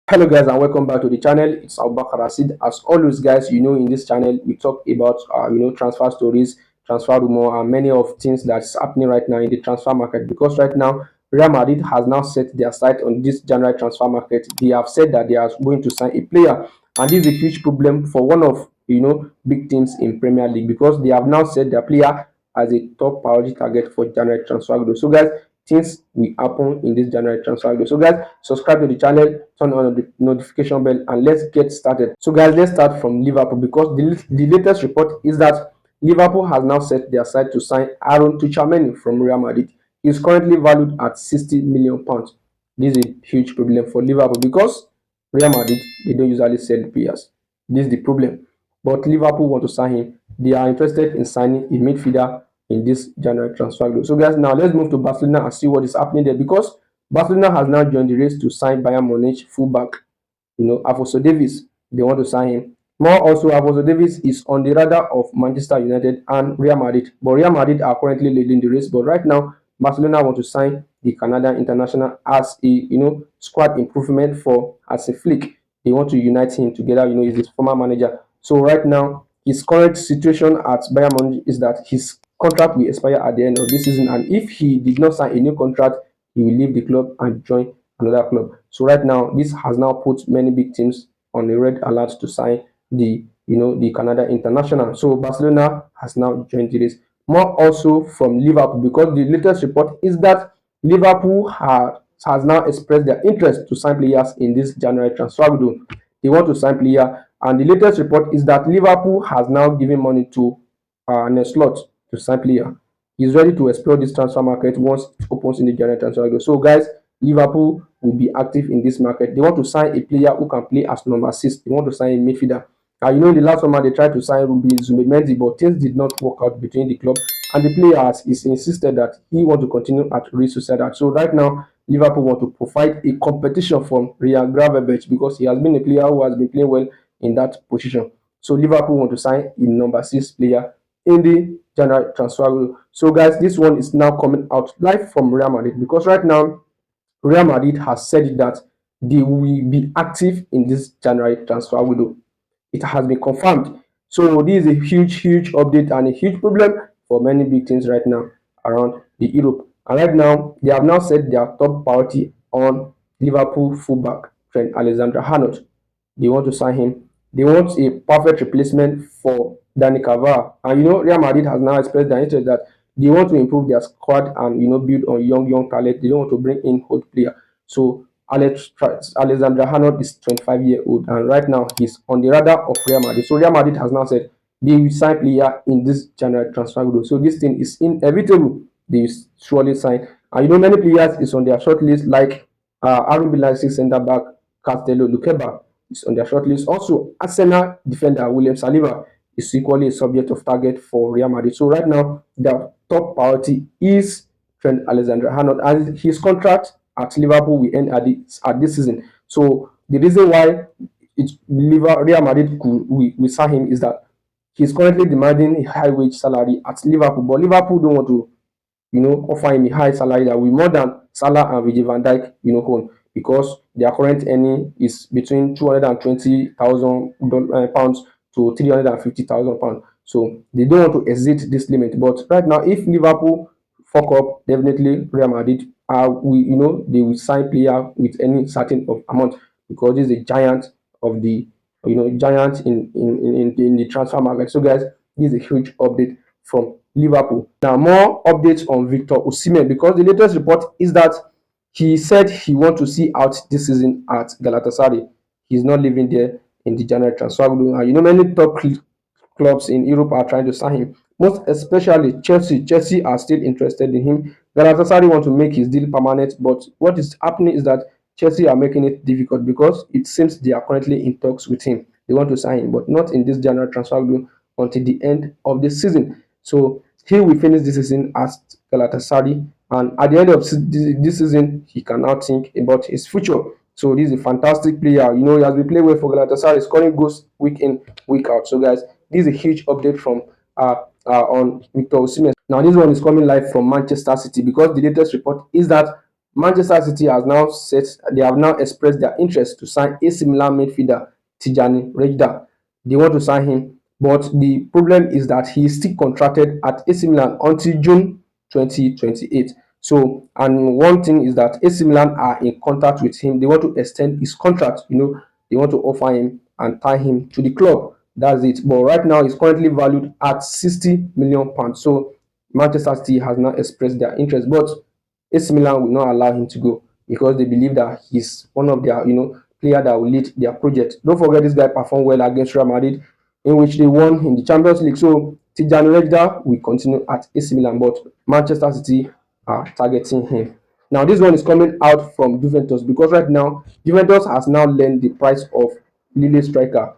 Hello guys and welcome back to the channel. It's Abubakar Rasheed. As always guys, in this channel we talk about transfer stories, transfer rumor and many of things that's happening right now in the transfer market, because right now Real Madrid has now set their sight on this January transfer market. They have said that they are going to sign a player, and this is a huge problem for one of big teams in Premier League, because they have now set their player as a top priority target for January transfer window. So guys, things will happen in this January transfer window. So guys, subscribe to the channel, turn on the notification bell, and let's get started. So guys, let's start from Liverpool, because the latest report is that Liverpool has now set their sight to sign Aaron Tchouameni from Real Madrid. He is currently valued at 60 million pounds. This is a huge problem for Liverpool, because Real Madrid, they don't usually sell players. This is the problem. But Liverpool want to sign him. They are interested in signing a midfielder in this January transfer window. So guys, now let's move to Barcelona and see what is happening there, because Barcelona has now joined the race to sign Bayern Munich fullback, Alphonso Davies. They want to sign him. More also, Alphonso Davies is on the radar of Manchester United and Real Madrid, but Real Madrid are currently leading the race. But right now, Barcelona want to sign the Canadian international as a squad improvement for as a flick. They want to unite him together. He's his former manager. So right now, his current situation at Bayern Munich is that his contract will expire at the end of this season, and if he did not sign a new contract, he will leave the club and join another club. So right now, this has now put many big teams on a red alert to sign the Canada international. So Barcelona has now joined the race. More also from Liverpool, because the latest report is that Liverpool has now expressed their interest to sign players in this January transfer window. They want to sign player, and the latest report is that Liverpool has now given money to an slot to sign player. He's ready to explore this transfer market once it opens in the January transfer window. So guys, Liverpool will be active in this market. They want to sign a player who can play as number 6. They want to sign a midfielder. In the last summer they tried to sign Ruben Zubimendi, but things did not work out between the club and the player, has insisted that he want to continue at Real Sociedad. So right now, Liverpool want to provide a competition from Ryan Gravenberch, because he has been a player who has been playing well in that position. So Liverpool want to sign a number 6 player in the January transfer window. So guys, this one is now coming out live from Real Madrid, because right now Real Madrid has said that they will be active in this January transfer window. It has been confirmed. So this is a huge update and a huge problem for many big teams right now around the Europe. And right now, they have now set their top priority on Liverpool fullback Trent Alexander-Arnold. They want to sign him. They want a perfect replacement for Dani Carvajal. And Real Madrid has now expressed their interest that they want to improve their squad and build on young talent. They don't want to bring in old player. So Alexander Arnold is 25-year-old, and right now he's on the radar of Real Madrid. So Real Madrid has now said they will sign player in this January transfer window. So this thing is inevitable. They will surely sign. And many players is on their short list, like RB Leipzig centre back Castello Lukeba is on their short list. Also, Arsenal defender William Saliba is equally a subject of target for Real Madrid. So right now, the top priority is Trent Alexander-Arnold, and his contract at Liverpool will end at this season. So the reason why Real Madrid will sign him is that he's currently demanding a high wage salary at Liverpool, but Liverpool don't want to offer him a high salary that will more than Salah and Virgil van Dijk own, because their current earning is between £220,000 to £350,000. So they don't want to exceed this limit. But right now, if Liverpool fuck up, definitely Real Madrid they will sign player with any certain of amount, because this is a giant of the giant in the transfer market. So guys, this is a huge update from Liverpool. Now more updates on Victor Osimhen, because the latest report is that he said he wants to see out this season at Galatasaray. He's not living there in the January transfer window. And many top clubs in Europe are trying to sign him, most especially Chelsea. Chelsea are still interested in him. Galatasaray want to make his deal permanent, but what is happening is that Chelsea are making it difficult, because it seems they are currently in talks with him. They want to sign him, but not in this January transfer window until the end of the season. So he will finish this season at Galatasaray, and at the end of this season, he can now think about his future. So this is a fantastic player. He has been playing well for Galatasaray, scoring goals week in, week out. So guys, this is a huge update from on Victor Osimhen. Now this one is coming live from Manchester City, because the latest report is that Manchester City has now said they have now expressed their interest to sign AC Milan midfielder Tijani Rejdar. They want to sign him, but the problem is that he is still contracted at AC Milan until June 2028. So, and one thing is that AC Milan are in contact with him. They want to extend his contract. They want to offer him and tie him to the club. That's it. But right now, he's currently valued at 60 million pounds. So, Manchester City has now expressed their interest, but AC Milan will not allow him to go because they believe that he's one of their, player that will lead their project. Don't forget this guy performed well against Real Madrid, in which they won in the Champions League. So Tijani Rejdar will continue at AC Milan, but Manchester City are targeting him. Now this one is coming out from Juventus because right now Juventus has now learned the price of Lille striker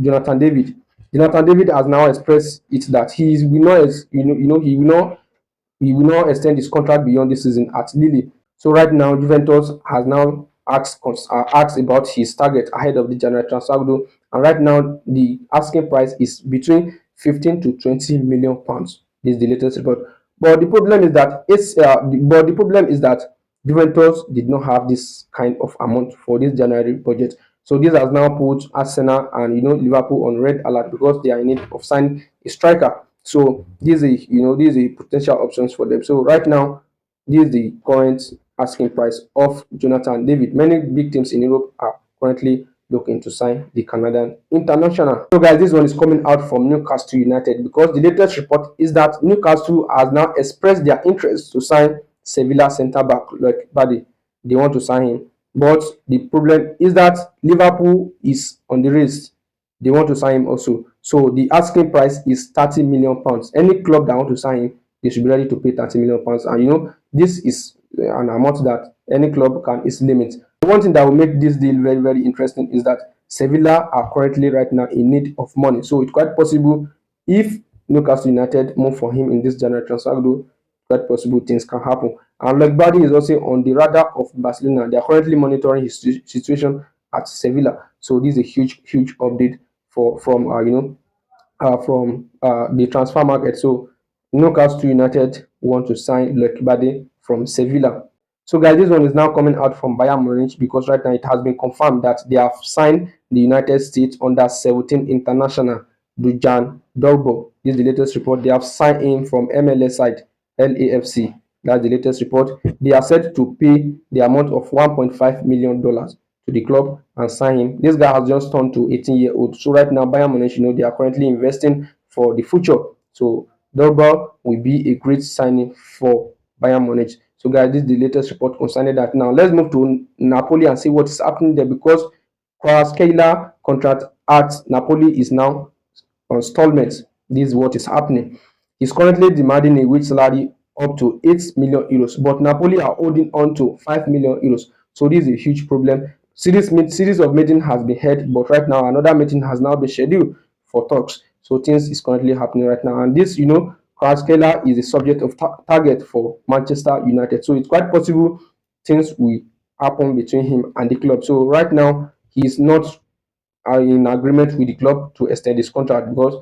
Jonathan David. Jonathan David has now expressed it that he will not, he will not extend his contract beyond this season at Lille. So right now, Juventus has now asked about his target ahead of the January transfer window, and right now the asking price is between 15 to 20 million pounds. This is the latest report. But the problem is that Juventus did not have this kind of amount for this January budget. So this has now put Arsenal and Liverpool on red alert because they are in need of signing a striker. So these are potential options for them. So right now, this is the current asking price of Jonathan David. Many big teams in Europe are currently looking to sign the Canadian international. So guys, this one is coming out from Newcastle United because the latest report is that Newcastle has now expressed their interest to sign Sevilla centre back like Buddy. They want to sign him. But the problem is that Liverpool is on the race. They want to sign him also. So the asking price is 30 million pounds. Any club that want to sign him, they should be ready to pay 30 million pounds. And this is an amount that any club can easily meet. One thing that will make this deal very, very interesting is that Sevilla are currently right now in need of money. So it's quite possible if Newcastle United move for him in this January transfer window, quite possible things can happen. And Legbadi is also on the radar of Barcelona. They are currently monitoring his situation at Sevilla. So this is a huge, huge update from the transfer market. So Newcastle United want to sign Lekbade from Sevilla. So guys, this one is now coming out from Bayern Munich because right now it has been confirmed that they have signed the United States under 17 international Dujan Dorbo. This is the latest report. They have signed in from MLS side LAFC. That's the latest report. They are set to pay the amount of $1.5 million to the club and sign him. This guy has just turned to 18-year-old. So right now, Bayern Munich, they are currently investing for the future. So Dorba will be a great signing for Bayern Munich. So guys, this is the latest report concerning that. Now let's move to Napoli and see what is happening there because Kvaratskhelia contract at Napoli is now on installments. This is what is happening. He's currently demanding a wage salary up to 8 million euros, but Napoli are holding on to 5 million euros. So this is a huge problem. Series of meeting has been held, but right now another meeting has now been scheduled for talks. So things is currently happening right now, and this, Kvaratskhelia is a subject of target for Manchester United. So it's quite possible things will happen between him and the club. So right now he is not in agreement with the club to extend his contract because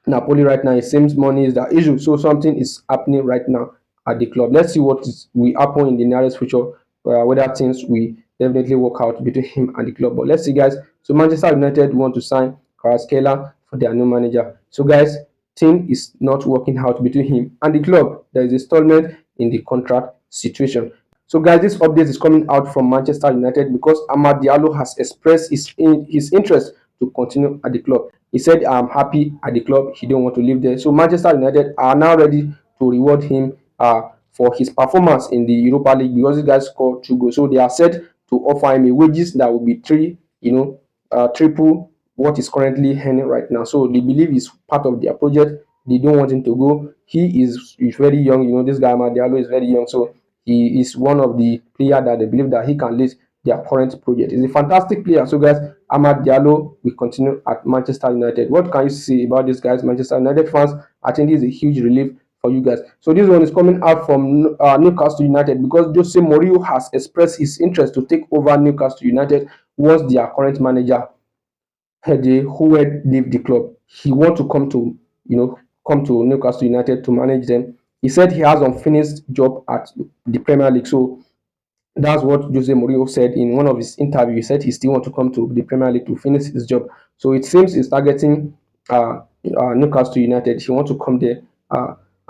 Napoli right now, it seems money is the issue. So something is happening right now at the club. Let's see what will happen in the nearest future, whether things will definitely work out between him and the club. But let's see, guys. So Manchester United want to sign Kvaratskhelia for their new manager. So guys, thing is not working out between him and the club. There is a stallment in the contract situation. So guys, this update is coming out from Manchester United because Amad Diallo has expressed his interest to continue at the club. He said, "I'm happy at the club. He don't want to leave there." So Manchester United are now ready to reward him for his performance in the Europa League because this guy scored 2 goals. So they are set to offer him a wages that will be triple what is currently earning right now. So they believe he's part of their project. They don't want him to go. He's very young. This guy Amad Diallo is very young. So he is one of the players that they believe that he can lead their current project. He's a fantastic player. So guys, Amad Diallo will continue at Manchester United. What can you say about this, guys? Manchester United fans, I think this is a huge relief for you guys. So this one is coming out from Newcastle United because Jose Mourinho has expressed his interest to take over Newcastle United once their current manager who had leave the club. He want to come to Newcastle United to manage them. He said he has unfinished job at the Premier League. So that's what Jose Mourinho said in one of his interviews. He said he still want to come to the Premier League to finish his job. So it seems he's targeting Newcastle United. He wants to come there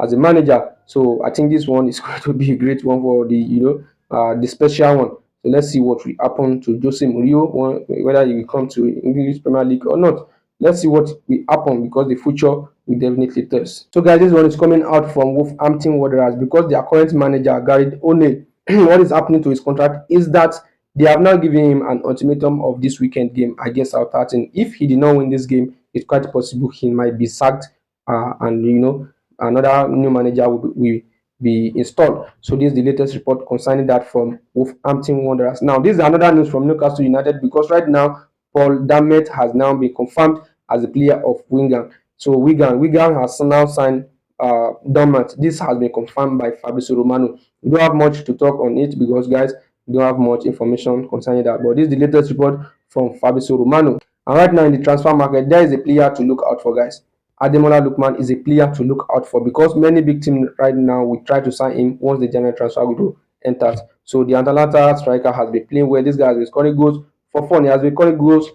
as a manager. So I think this one is going to be a great one for the special one. So let's see what will happen to Jose Mourinho, whether he will come to English Premier League or not. Let's see what will happen because the future will definitely tell us. So guys, this one is coming out from Wolverhampton Wanderers because their current manager Gary O'Neill, what is happening to his contract is that they have now given him an ultimatum of this weekend game against Southampton. If he did not win this game, it's quite possible he might be sacked, and another new manager will be installed. So this is the latest report concerning that from Wolverhampton Wanderers. Now, this is another news from Newcastle United because right now Paul Dammit has now been confirmed as a player of Wigan. So Wigan has now signed Dammit. This has been confirmed by Fabrizio Romano. We don't have much to talk on it because, guys, we don't have much information concerning that. But this is the latest report from Fabrizio Romano. And right now in the transfer market, there is a player to look out for, guys. Ademola Lookman is a player to look out for because many big teams right now will try to sign him once the January transfer window enters. So the Atalanta striker has been playing well. This guy has been scoring goals for fun. He has been scoring goals,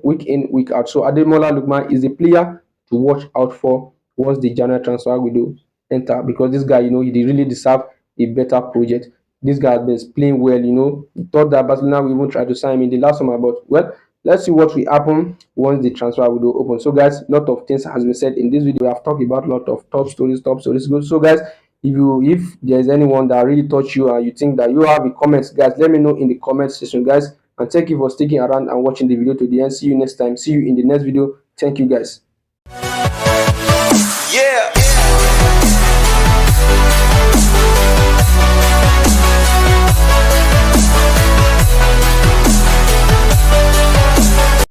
week in, week out. So Ademola Lookman is a player to watch out for once the January transfer window enter because this guy, he really deserve a better project. This guy has been playing well, He thought that Barcelona will even try to sign him in the last summer, but well, let's see what will happen once the transfer window open. So guys, a lot of things has been said in this video. We have talked about a lot of top stories. So guys, if there's anyone that really touched you and you think that you have a comments, guys, let me know in the comment section, guys. And thank you for sticking around and watching the video to the end. See you next time. See you in the next video. Thank you, guys. Yeah.